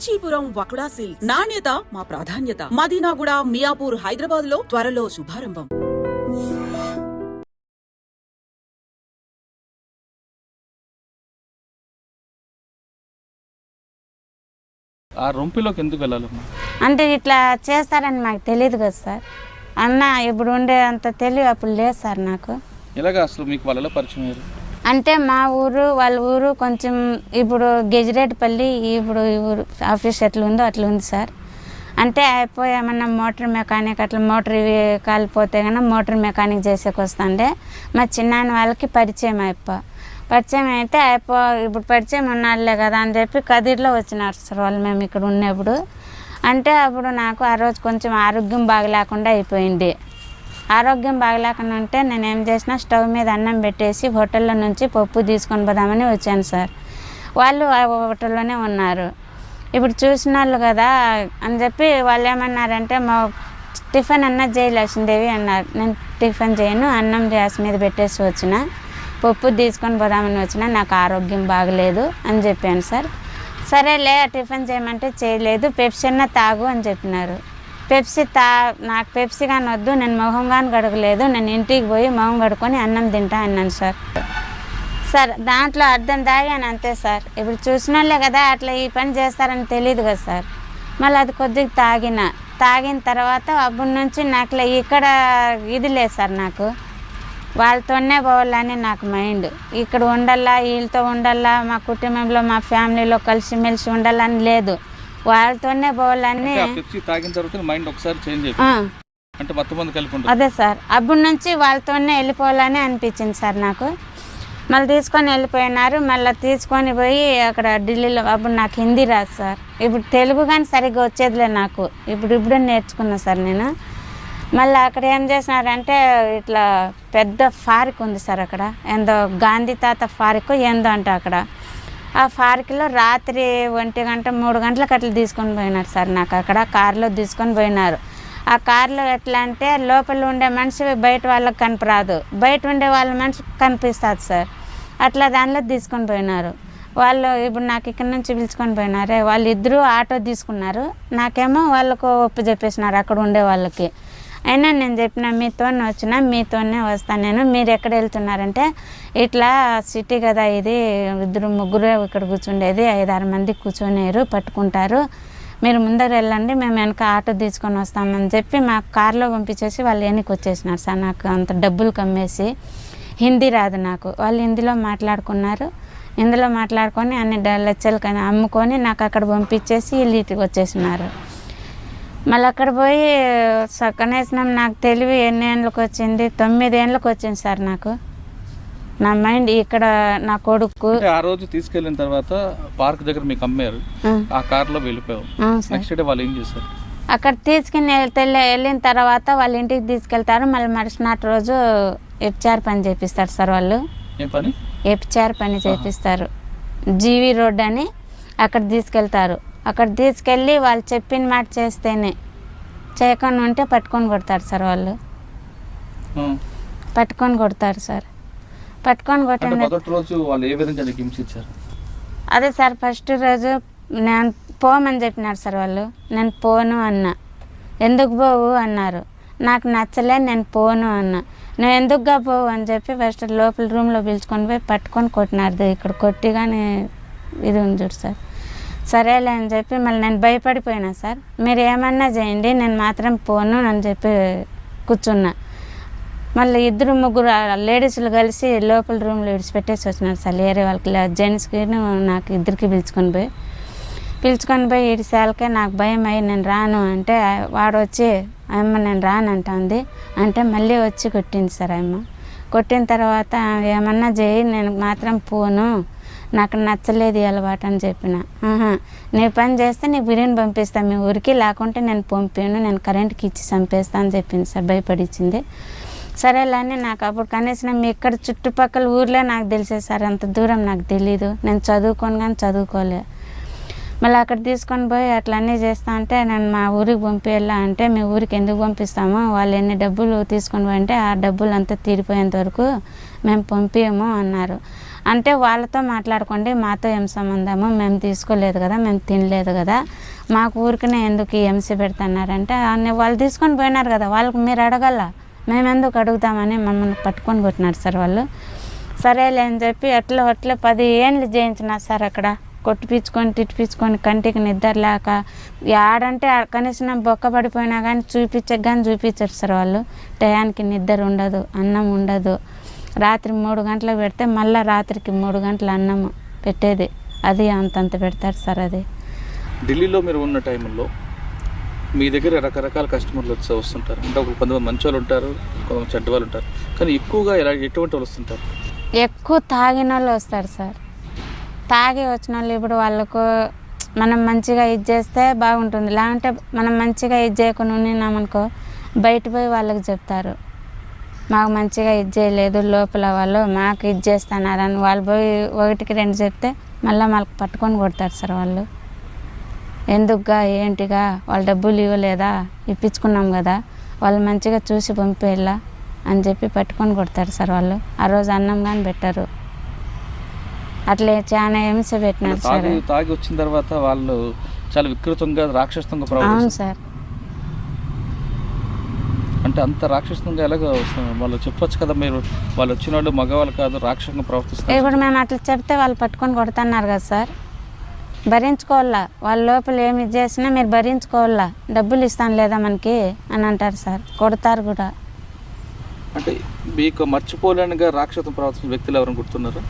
Kanchipuram వకుడా silks నాణ్యత మా ప్రాధాన్యత. మదీనాగూడ, మియాపూర్, హైదరాబాద్ లో త్వరలో శుభారంభం. ఆ రొంపిలోకి ఎందుకు వెళ్ళాలమ్మా? అంటే ఇట్లా చేస్తారని మాకు తెలియదు కదా సార్. అన్న ఇప్పుడు ఉండే అంత తెలివి అప్పుడు లేదు సార్ నాకు. ఎలాగా అసలు మీకు వాళ్ళ పరిచయం అయ్యారు? అంటే మా ఊరు వాళ్ళ ఊరు కొంచెం ఇప్పుడు గెజిరేట్పల్లి ఇప్పుడు ఈ ఊరు ఆఫీస్ ఎట్లా ఉందో అట్లా ఉంది సార్. అంటే అయిపోయి ఏమన్నా మోటార్ మెకానిక్ అట్లా మోటార్ ఇవి కాలిపోతే కన్నా మోటార్ మెకానిక్ చేసేకి వస్తుండే మా చిన్నాన్న వాళ్ళకి పరిచయం పరిచయం అయితే ఇప్పుడు పరిచయం ఉన్నాళ్ళే కదా అని చెప్పి కదిర్లో వచ్చినారు సార్ వాళ్ళు మేము ఇక్కడ ఉన్నప్పుడు. అంటే అప్పుడు నాకు ఆ రోజు కొంచెం ఆరోగ్యం బాగలేకుండా అయిపోయింది. ఆరోగ్యం బాగలేకుండా ఉంటే నేను ఏం చేసిన స్టవ్ మీద అన్నం పెట్టేసి హోటల్లో నుంచి పప్పు తీసుకొని పోదామని వచ్చాను సార్. వాళ్ళు ఆ హోటల్లోనే ఉన్నారు. ఇప్పుడు చూసిన వాళ్ళు కదా అని చెప్పి వాళ్ళు ఏమన్నారంటే మా టిఫిన్ అన్న జయలక్ష్మీదేవి అన్నారు. నేను టిఫిన్ చేయను, అన్నం గ్యాస్ మీద పెట్టేసి వచ్చిన, పప్పు తీసుకొని పోదామని వచ్చిన, నాకు ఆరోగ్యం బాగలేదు అని చెప్పాను సార్. సరేలే టిఫిన్ చేయమంటే చేయలేదు, పెప్సీ అన్న తాగు అని చెప్పినారు. నాకు పెప్సీ కానీ వద్దు, నేను మొహం కానీ గడగలేదు, నేను ఇంటికి పోయి మొహం కడుక్కొని అన్నం తింటా అన్నాను సార్. సార్ దాంట్లో అర్థం తాగాను అంతే సార్. ఇప్పుడు చూసిన వాళ్ళే కదా అట్లా ఈ పని చేస్తారని తెలియదు కదా సార్. మళ్ళీ అది కొద్దిగా తాగిన తర్వాత అప్పటి నుంచి నాకు ఇక్కడ ఇది లేదు సార్. నాకు వాళ్ళతోనే పోవాలని నాకు మైండ్. ఇక్కడ ఉండాలా, వీళ్ళతో ఉండాలా, మా కుటుంబంలో మా ఫ్యామిలీలో కలిసిమెలిసి ఉండాలని లేదు, వాళ్ళతోనే పోవాలని. అదే సార్, అప్పటి నుంచి వాళ్ళతోనే వెళ్ళిపోవాలని అనిపించింది సార్ నాకు. మళ్ళీ తీసుకొని వెళ్ళిపోయినారు. మళ్ళీ తీసుకొని పోయి అక్కడ ఢిల్లీలో అప్పుడు నాకు హిందీ రాదు సార్. ఇప్పుడు తెలుగు కానీ సరిగ్గా వచ్చేదిలే నాకు. ఇప్పుడు నేర్చుకున్నా సార్ నేను. మళ్ళీ అక్కడ ఏం చేసినారంటే ఇట్లా పెద్ద ఫారిక్ ఉంది సార్. అక్కడ ఏందో గాంధీ తాత ఫారిక్ ఏందో అంటే అక్కడ ఆ ఫారిక్లో రాత్రి 1 గంట 3 గంటలకు అట్లా తీసుకొని పోయినారు సార్. నాకు అక్కడ కారులో తీసుకొని పోయినారు. ఆ కారులో ఎట్లా అంటే లోపల ఉండే మనిషి బయట వాళ్ళకి కనపరాదు, బయట ఉండే వాళ్ళ మనిషికి కనిపిస్తుంది సార్. అట్లా దానిలో తీసుకొని పోయినారు వాళ్ళు. ఇప్పుడు నాకు ఇక్కడ నుంచి పిలుచుకొని పోయినారే, వాళ్ళు ఇద్దరు ఆటో తీసుకున్నారు, నాకేమో వాళ్ళకు ఒప్పు చెప్పేసినారు అక్కడ ఉండే వాళ్ళకి. అయినా నేను చెప్పిన మీతోనే వచ్చిన, మీతోనే వస్తాను నేను, మీరు ఎక్కడ వెళ్తున్నారంటే ఇట్లా సిటీ కదా ఇది, 2-3 ఇక్కడ కూర్చుండేది, 5-6 మంది కూర్చొనేరు పట్టుకుంటారు, మీరు ముందర వెళ్ళండి, మేము వెనక ఆటో తీసుకొని వస్తామని చెప్పి మా కార్లో పంపించేసి వాళ్ళు వెనక్కి వచ్చేసినారు సార్. నాకు అంత డబ్బులు కమ్మేసి. హిందీ రాదు నాకు. వాళ్ళు హిందీలో మాట్లాడుకున్నారు. హిందీలో మాట్లాడుకొని అన్ని లచ్చలు కానీ అమ్ముకొని నాకు అక్కడ పంపించేసి వీళ్ళు ఇంటికి వచ్చేసినారు. మళ్ళీ అక్కడ పోయి కనీసం నాకు తెలివి ఎన్ని ఏళ్ళకి వచ్చింది, 9 ఏళ్ళకి వచ్చింది సార్ నాకు. నా మైండ్ ఇక్కడ నా కొడుకు. ఆ రోజు తీసుకెళ్ళిన తర్వాత పార్క్ దగ్గర మీకు అమ్మారు, ఆ కార్లో వెళ్ళిపోయావు. నెక్స్ట్ డే వాళ్ళు ఏం చేశారు? అక్కడ తీసుకుని వెళ్ళిన తర్వాత వాళ్ళ ఇంటికి తీసుకెళ్తారు. మళ్ళీ మరుసటి రోజు ఎఫ్చార్ పని చేపిస్తారు సార్ వాళ్ళు. ఏం పని? ఎఫ్చార్ పని చేపిస్తారు. జీవి రోడ్ అని అక్కడ తీసుకెళ్తారు. అక్కడ తీసుకెళ్ళి వాళ్ళు చెప్పిన మాట చేస్తేనే, చేయకుండా ఉంటే పట్టుకొని కొడతారు సార్ వాళ్ళు. పట్టుకొని కొడతారు సార్. పట్టుకొని కొట్టిన అదే సార్ ఫస్ట్ రోజు నేను పోమని చెప్పినారు సార్ వాళ్ళు. నేను పోను అన్నా. ఎందుకు పోవు అన్నారు. నాకు నచ్చలే, నేను పోను అన్నా. నేను ఎందుకుగా పోవు అని చెప్పి ఫస్ట్ లోపల రూమ్లో పిలుచుకొని పోయి పట్టుకొని కొట్టినారు. ఇక్కడ కొట్టి కానీ ఇది ఉంది చూడు సార్. సరేలే అని చెప్పి మళ్ళీ నేను భయపడిపోయినా సార్. మీరు ఏమన్నా చేయండి, నేను మాత్రం పోను అని చెప్పి కూర్చున్నా. మళ్ళీ 2-3 లేడీస్లు కలిసి లోపల రూమ్లో విడిచిపెట్టేసి వచ్చినారు సార్. వేరే వాళ్ళకి జెంట్స్కి నాకు ఇద్దరికి పిలుచుకొని పోయి ఇడిసేలకే నాకు భయం అయ్యి నేను రాను అంటే వాడు వచ్చి అమ్మ నేను రానంటుంది. అంటే మళ్ళీ వచ్చి కొట్టింది సార్ అమ్మ. కొట్టిన తర్వాత ఏమన్నా చేయి, నేను మాత్రం పోను, నాకు నచ్చలేదు ఈ అలవాటు అని చెప్పిన. నీ పని చేస్తే నీకు బిర్యానీ పంపిస్తాను మీ ఊరికి, లేకుంటే నేను పంపాను, నేను కరెంట్కి ఇచ్చి చంపేస్తా అని చెప్పింది సార్. భయపడిచ్చింది. సరేలేని నాకు అప్పుడు కనీసం మీ ఇక్కడ చుట్టుపక్కల ఊర్లే నాకు తెలిసేది సార్, అంత దూరం నాకు తెలీదు, నేను చదువుకొని కానీ చదువుకోలే. మళ్ళీ అక్కడ తీసుకొని పోయి అట్లా అన్నీ చేస్తా అంటే నేను మా ఊరికి పంపించాలా అంటే మీ ఊరికి ఎందుకు పంపిస్తామో, వాళ్ళు ఎన్ని డబ్బులు తీసుకొని పోయింటే ఆ డబ్బులు అంతా తీరిపోయేంత వరకు మేము పంపించము అన్నారు. అంటే వాళ్ళతో మాట్లాడుకోండి, మాతో ఏం సంబంధము, మేము తీసుకోలేదు కదా, మేము తినలేదు కదా, మాకు ఊరికనే ఎందుకు ఎంసీ పెడుతున్నారంటే వాళ్ళు తీసుకొని పోయినారు కదా, వాళ్ళకి మీరు అడగల, మేము ఎందుకు అడుగుతామని మమ్మల్ని పట్టుకొని కొట్టినారు సార్ వాళ్ళు. సరేలే అని చెప్పి అట్లా 10 ఏళ్ళు చేయించినారు సార్ అక్కడ, కొట్టిపించుకొని తిట్టిపించుకొని కంటికి నిద్ర లేక ఆడంటే కనీసం బొక్క పడిపోయినా కానీ చూపించరు సార్ వాళ్ళు. టయానికి నిద్ర ఉండదు, అన్నం ఉండదు. రాత్రి 3 గంటలకు పెడితే మళ్ళీ రాత్రికి 3 గంటల అన్నం పెట్టేది, అది అంతంత పెడతారు సార్. అది ఢిల్లీలో మీరు ఉన్న టైంలో మీ దగ్గర రకరకాల కస్టమర్లు వస్తుంటారు. అంటే ఒక కొంతమంది మంచి వాళ్ళు ఉంటారు, కొంతమంది చెడ్డ వాళ్ళు ఉంటారు. కానీ ఎక్కువగా ఎటువంటి వాళ్ళు వస్తుంటారు? ఎక్కువ తాగిన వాళ్ళు వస్తారు సార్. తాగి వచ్చిన వాళ్ళు ఇప్పుడు వాళ్ళకు మనం మంచిగా ఇది చేస్తే బాగుంటుంది, లేదంటే మనం మంచిగా ఇది చేయకుండా ఉన్నామనుకో బయట పోయి వాళ్ళకి చెప్తారు, మాకు మంచిగా ఇది చేయలేదు, లోపల వాళ్ళు మాకు ఇది చేస్తున్నారని వాళ్ళు పోయి 1కి 2 చెప్తే మళ్ళీ వాళ్ళకి పట్టుకొని కొడతారు సార్ వాళ్ళు. ఎందుకుగా ఏంటిగా వాళ్ళు డబ్బులు ఇవ్వలేదా, ఇప్పించుకున్నాం కదా, వాళ్ళు మంచిగా చూసి పంపేలా అని చెప్పి పట్టుకొని కొడతారు సార్ వాళ్ళు. ఆ రోజు అన్నం కానీ పెట్టరు. అట్లే చాలా హింస పెట్టినారు సార్. తాగి వచ్చిన తర్వాత వాళ్ళు చాలా వికృతంగా రాక్షసంగా ప్రవర్తిస్తారు. అవును సార్. అంటే అంత రాక్షసంగా ఎలాగ వస్తుంది వాళ్ళు చెప్పొచ్చు కదా, మీరు వాళ్ళు వచ్చిన వాళ్ళు మగవాళ్ళు కాదు, రాక్షసంగా ప్రవర్తిస్తారు. ఇప్పుడు మేము అట్లా చెప్తే వాళ్ళు పట్టుకొని కొడుతున్నారు కదా సార్, భరించుకోవాలా, వాళ్ళ లోపల ఏమి చేసినా మీరు భరించుకోవాలా, డబ్బులు ఇస్తాను లేదా మనకి అని అంటారు సార్, కొడతారు కూడా. అంటే మీకు మర్చిపోలేనిగా రాక్షసం ప్రవర్తించిన వ్యక్తులు ఎవరైనా గుర్తున్నారా?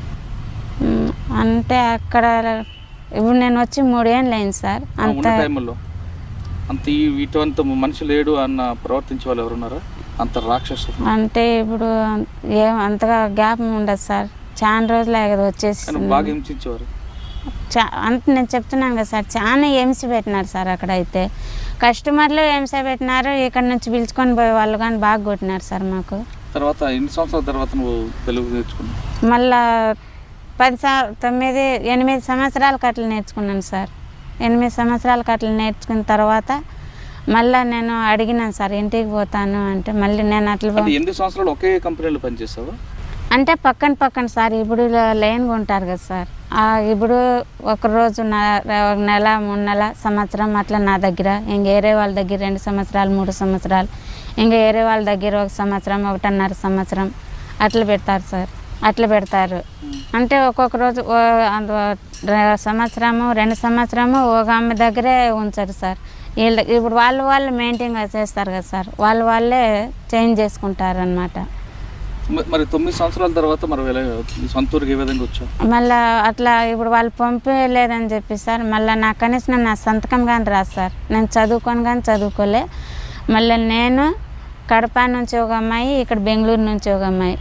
అంటే అక్కడ ఇప్పుడు నేను వచ్చి 3 ఏళ్ళు అయింది సార్. అంత టైంలో అంత ఇటువంటి మనిషి లేడు అన్న ప్రవర్తించే వాళ్ళు ఎవరున్నారా అంత రాక్షసం? అంటే ఇప్పుడు అంతగా గ్యాప్ ఉండదు సార్, చాలా రోజులు వచ్చేసి బాగా హింసించేవారు. అంత నేను చెప్తున్నాను కదా సార్, చాలా హింస పెట్టినారు సార్. అక్కడ అయితే కస్టమర్లు హింస పెట్టినారు, ఇక్కడ నుంచి పిలుచుకొని పోయే వాళ్ళు కానీ బాగా కొట్టినారు సార్ మాకు. తర్వాత ఎన్ని సంవత్సరాల తర్వాత నువ్వు తెలుగు నేర్చుకున్నావు? మళ్ళా 8 సంవత్సరాలకు అట్లా నేర్చుకున్నాను సార్. 8 సంవత్సరాలకు అట్లా నేర్చుకున్న తర్వాత మళ్ళీ నేను అడిగినాను సార్ ఇంటికి పోతాను అంటే, మళ్ళీ నేను అట్లా 8 సంవత్సరాలు ఒకే కంపెనీలో పనిచేసావా? అంటే పక్కన సార్. ఇప్పుడు లైన్గా ఉంటారు కదా సార్, ఇప్పుడు ఒకరోజు 1 నెల 3 నెల సంవత్సరం అట్లా నా దగ్గర, ఇంక వేరే వాళ్ళ దగ్గర 2 సంవత్సరాలు 3 సంవత్సరాలు, ఇంకా వేరే వాళ్ళ దగ్గర 1 సంవత్సరం 1.5 సంవత్సరం అట్లా పెడతారు సార్. అట్లా పెడతారు అంటే ఒక్కొక్క రోజు సంవత్సరము 2 సంవత్సరము ఒక ఆమె దగ్గరే ఉంచారు సార్. ఇప్పుడు వాళ్ళు మెయింటైన్ చేస్తారు కదా సార్, వాళ్ళే చేంజ్ చేసుకుంటారు అన్నమాట. మరి 9 సంవత్సరాల తర్వాత మరి సొంత ఊరికి ఏ విధంగా వచ్చావు? మళ్ళీ అట్లా ఇప్పుడు వాళ్ళు పంపలేదని చెప్పి సార్, మళ్ళీ నాకు కనీసం నా సంతకం కానీ రాదు సార్. నేను చదువుకోలే. మళ్ళీ నేను కడప నుంచి ఒక అమ్మాయి, ఇక్కడ బెంగళూరు నుంచి ఒక అమ్మాయి,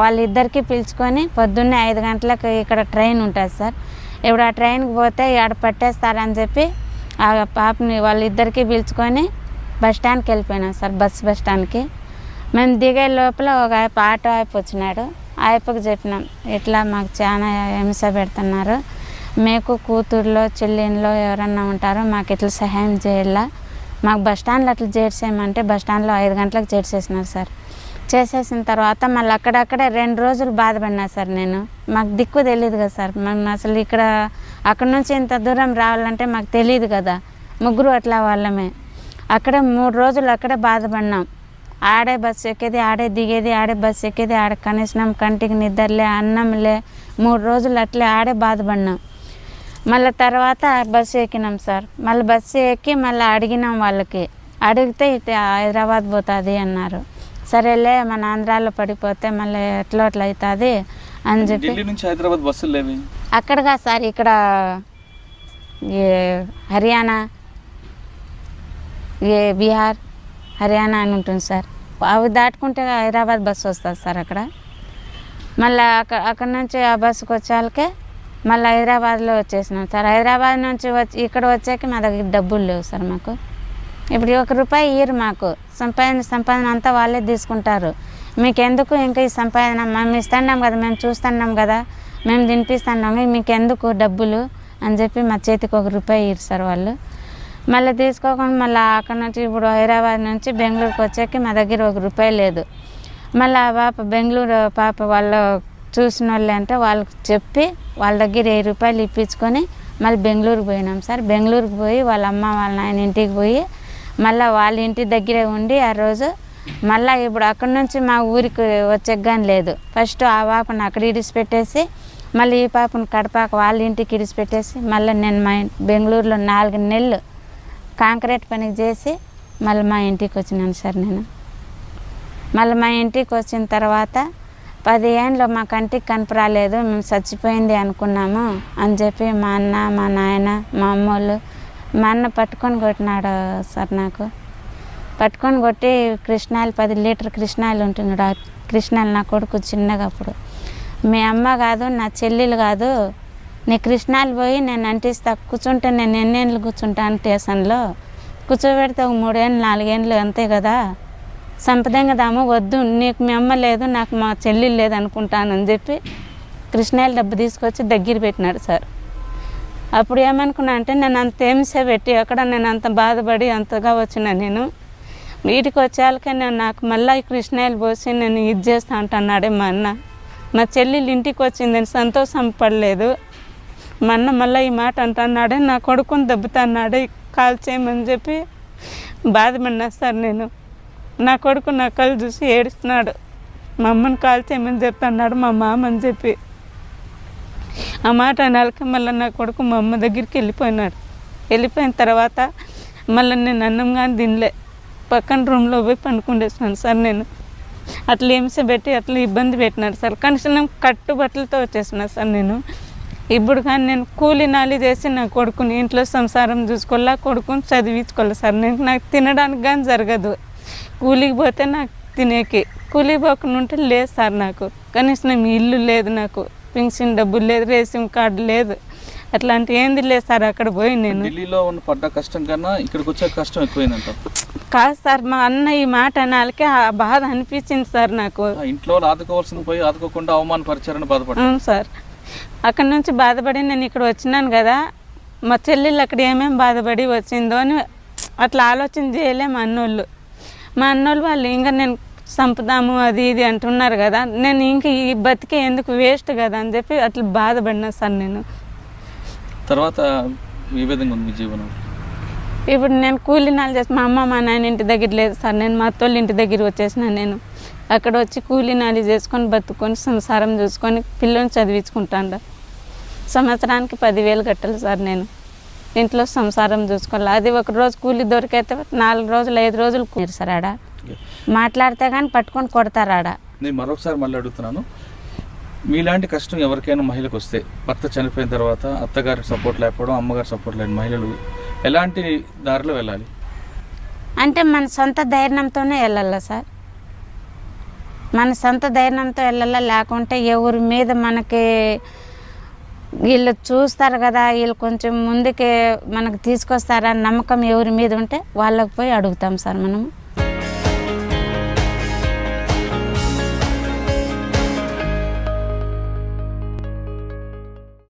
వాళ్ళిద్దరికీ పిలుచుకొని పొద్దున్నే 5 గంటలకు ఇక్కడ ట్రైన్ ఉంటుంది సార్. ఇప్పుడు ఆ ట్రైన్కి పోతే ఆడ పట్టేస్తారని చెప్పి ఆ పాపని వాళ్ళిద్దరికీ పిలుచుకొని బస్ స్టాండ్కి వెళ్ళిపోయినాం సార్. బస్ స్టాండ్కి మేము దిగే లోపల ఒక ఆటో ఆయప్ప వచ్చినాడు. ఆయప్పకి చెప్పినాం, ఇట్లా మాకు చాలా హింస పెడుతున్నారు, మీకు కూతుర్లో చెల్లిలో ఎవరన్నా ఉంటారో మాకు ఇట్లా సహాయం చేయాలా, మాకు బస్ స్టాండ్లో అట్లా చేర్చేయమంటే బస్ స్టాండ్లో 5 గంటలకు చేర్చేసినారు సార్. చేసేసిన తర్వాత మళ్ళీ అక్కడక్కడే 2 రోజులు బాధపడినా సార్. మాకు దిక్కు తెలియదు కదా సార్, మేము అసలు అక్కడ నుంచి ఇంత దూరం రావాలంటే మాకు తెలియదు కదా, 3 అట్లా వాళ్ళమే. అక్కడే 3 రోజులు అక్కడే బాధపడినాం. ఆడే బస్సు ఎక్కేది, ఆడే దిగేది, ఆడే బస్సు ఎక్కేది, ఆడ కనీసం కంటికి నిద్రలే, అన్నంలే, 3 రోజులు అట్లే ఆడే బాధపడినాం. మళ్ళీ తర్వాత బస్సు ఎక్కినాం సార్. మళ్ళీ బస్సు ఎక్కి మళ్ళీ అడిగినాం వాళ్ళకి, అడిగితే ఇటు హైదరాబాద్ పోతుంది అన్నారు. సరేలే మన ఆంధ్రాలో పడిపోతే మళ్ళీ ఎట్లా అవుతుంది అని చెప్పి. ఢిల్లీ నుంచి హైదరాబాద్ బస్సులు లేవి అక్కడగా సార్, ఇక్కడ హర్యానా, బీహార్, హర్యానా అని ఉంటుంది సార్. అవి దాటుకుంటే హైదరాబాద్ బస్సు వస్తుంది సార్ అక్కడ. మళ్ళీ అక్కడ నుంచి ఆ బస్సుకు వచ్చాకే మళ్ళీ హైదరాబాద్లో వచ్చేసినాం సార్. హైదరాబాద్ నుంచి ఇక్కడ వచ్చాక మా దగ్గర డబ్బులు లేవు సార్ మాకు. ఇప్పుడు ₹1 ఇయ్యరు మాకు. సంపాదన అంతా వాళ్ళే తీసుకుంటారు. మీకెందుకు ఇంకా ఈ సంపాదన, మేము ఇస్తున్నాం కదా, మేము చూస్తున్నాం కదా, మేము తినిపిస్తున్నాము, మీకెందుకు డబ్బులు అని చెప్పి మా చేతికి ₹1 ఇయ్యరు సార్ వాళ్ళు. మళ్ళీ తీసుకోకుండా మళ్ళీ అక్కడ నుంచి ఇప్పుడు హైదరాబాద్ నుంచి బెంగళూరుకి వచ్చాక మా దగ్గర ₹1 లేదు. మళ్ళీ ఆ పాప బెంగళూరు పాప వాళ్ళ చూసిన వాళ్ళు అంటే వాళ్ళకి చెప్పి వాళ్ళ దగ్గర 1000 రూపాయలు ఇప్పించుకొని మళ్ళీ బెంగళూరుకి పోయినాం సార్. బెంగళూరుకి పోయి వాళ్ళ అమ్మ వాళ్ళ నాయన ఇంటికి పోయి మళ్ళీ వాళ్ళ ఇంటి దగ్గరే ఉండి ఆ రోజు మళ్ళీ ఇప్పుడు అక్కడి నుంచి మా ఊరికి వచ్చేగాని లేదు. ఫస్ట్ ఆ పాపను అక్కడ ఇడిచిపెట్టేసి మళ్ళీ ఈ పాపను కడపాక వాళ్ళ ఇంటికి ఇడిచిపెట్టేసి మళ్ళీ నేను మా బెంగళూరులో 4 నెలలు కాంక్రీట్ పని చేసి మళ్ళీ మా ఇంటికి వచ్చినాను సార్. నేను మళ్ళీ మా ఇంటికి వచ్చిన తర్వాత 10 ఏళ్ళు మా కంటికి కనపరాలేదు, మేము చచ్చిపోయింది అనుకున్నాము అని చెప్పి మా అన్న మా నాయన మా అమ్మోళ్ళు మా అన్న పట్టుకొని కొట్టినాడు సార్. నాకు పట్టుకొని కొట్టి కృష్ణాయిలు 10 లీటర్ కృష్ణాయిలు ఉంటున్నాడు. ఆ కృష్ణాయిలు నా కొడుకు చిన్నగా అప్పుడు మీ అమ్మ కాదు నా చెల్లెలు కాదు, నీ కృష్ణాలు పోయి నేను అంటిస్తా, కూర్చుంటే నేను ఎన్నేళ్ళు కూర్చుంటాను స్టేషన్లో, కూర్చోబెడితే ఒక 3 ఏళ్ళు 4 ఏళ్ళు అంతే కదా, సంపదంగదాము వద్దు, నీకు మీ అమ్మ లేదు నాకు మా చెల్లెలు లేదు అనుకుంటానని చెప్పి కృష్ణాయిల డబ్బు తీసుకొచ్చి దగ్గర పెట్టినాడు సార్. అప్పుడు ఏమనుకున్నా అంటే నేను అంత హింస పెట్టి అక్కడ నేను అంత బాధపడి అంతగా వచ్చిన నేను వీటికి వచ్చేళ్ళకే నేను నాకు మళ్ళీ ఈ కృష్ణాయిలు పోసి నేను ఇది చేస్తా అంటున్నాడే మా అన్న. నా చెల్లెలు ఇంటికి వచ్చిందని సంతోషం పడలేదు. మా అన్న మళ్ళీ ఈ మాట అంటున్నాడే, నా కొడుకుని దెబ్బతున్నాడే కాల్ చేయమని చెప్పి బాధపడినా సార్. నేను నా కొడుకు నా కళ్ళు చూసి ఏడుస్తున్నాడు, మా అమ్మని కాల్ చేయమని చెప్తున్నాడు మా మామ అని చెప్పి. ఆ మాట అనాలకి మళ్ళీ నా కొడుకు మా అమ్మ దగ్గరికి వెళ్ళిపోయినాడు. వెళ్ళిపోయిన తర్వాత మళ్ళీ నేను అన్నం కానీ తినలే, పక్కన రూమ్లో పోయి పండుకుండేసినాను సార్. నేను అట్లా హింస పెట్టి అట్లా ఇబ్బంది పెట్టినాడు సార్. కనీసం కట్టుబట్టలతో వచ్చేసిన సార్. నేను ఇప్పుడు కానీ నేను కూలి నాలి చేసి నా కొడుకుని ఇంట్లో సంసారం చూసుకోవాలా, కొడుకుని చదివించుకోవాలి సార్. నాకు తినడానికి కానీ జరగదు, కూలికి పోతే నాకు తినేకి, కూలికి పోకుండా ఉంటే లేదు సార్. నాకు కనీసం ఇల్లు లేదు, నాకు పెన్షన్ డబ్బులు లేదు, రేషన్ కార్డు లేదు, అట్లాంటి ఏంది లేదు సార్. అక్కడ పోయి నేను ఢిల్లీలో ఉన్న పడ్డ కష్టం కన్నా ఇక్కడికి వచ్చే కష్టం ఎక్కువైందంట. కాదు సార్, మా అన్న ఈ మాట అనాలకే ఆ బాధ అనిపించింది సార్. నాకు ఇంట్లో ఆదుకోవాల్సింది పోయి ఆదుకోకుండా అవమానపరిచారని బాధపడ్డా. అవును సార్, అక్కడ నుంచి బాధపడి నేను ఇక్కడ వచ్చినాను కదా, మా చెల్లెళ్ళు అక్కడ ఏమేమి బాధపడి వచ్చిందో అని అట్లా ఆలోచన చేయలే మా అన్నోళ్ళు. మా అన్నోళ్ళు వాళ్ళు ఇంకా నేను చంపుదాము అది ఇది అంటున్నారు కదా, నేను ఇంక ఈ బతికే ఎందుకు వేస్ట్ కదా అని చెప్పి అట్లా బాధపడినా సార్. నేను తర్వాత ఏ విధంగా ఉంది మీ జీవనం? ఇప్పుడు నేను కూలీనాలు చేసి మా అమ్మ మా నాయన ఇంటి దగ్గర లేదు సార్. నేను మా అత్తోళ్ళ ఇంటి దగ్గర వచ్చేసిన. నేను అక్కడ వచ్చి కూలీనాలు చేసుకొని బతుకొని సంసారం చూసుకొని పిల్లల్ని చదివించుకుంటాను. సంవత్సరానికి 10,000 కట్టాలి సార్. నేను ఇంట్లో సంసారం చూసుకోవాలి. అది ఒక రోజు కూలీ దొరికైతే 4 రోజులు 5 రోజులు కూలి సార్. ఆడ మాట్లాడితే కానీ పట్టుకొని కొడతారు ఆడ. నేను మరొకసారి మళ్ళీ అడుగుతున్నాను, మీలాంటి కష్టం ఎవరికైనా మహిళకు వస్తే, భర్త చనిపోయిన తర్వాత అత్తగారికి సపోర్ట్ లేకపోవడం, అమ్మగారి సపోర్ట్ లేని మహిళలు ఎలాంటి దారిలో వెళ్ళాలి? అంటే మన సొంత ధైర్యంతోనే వెళ్ళాలా సార్. మన సొంత ధైర్యంతో వెళ్ళాలా, లేకుంటే ఎవరి మీద మనకి వీళ్ళు చూస్తారు కదా, వీళ్ళు కొంచెం ముందుకే మనకు తీసుకొస్తారా నమ్మకం ఎవరి మీద ఉంటే వాళ్ళకి పోయి అడుగుతాం సార్ మనము.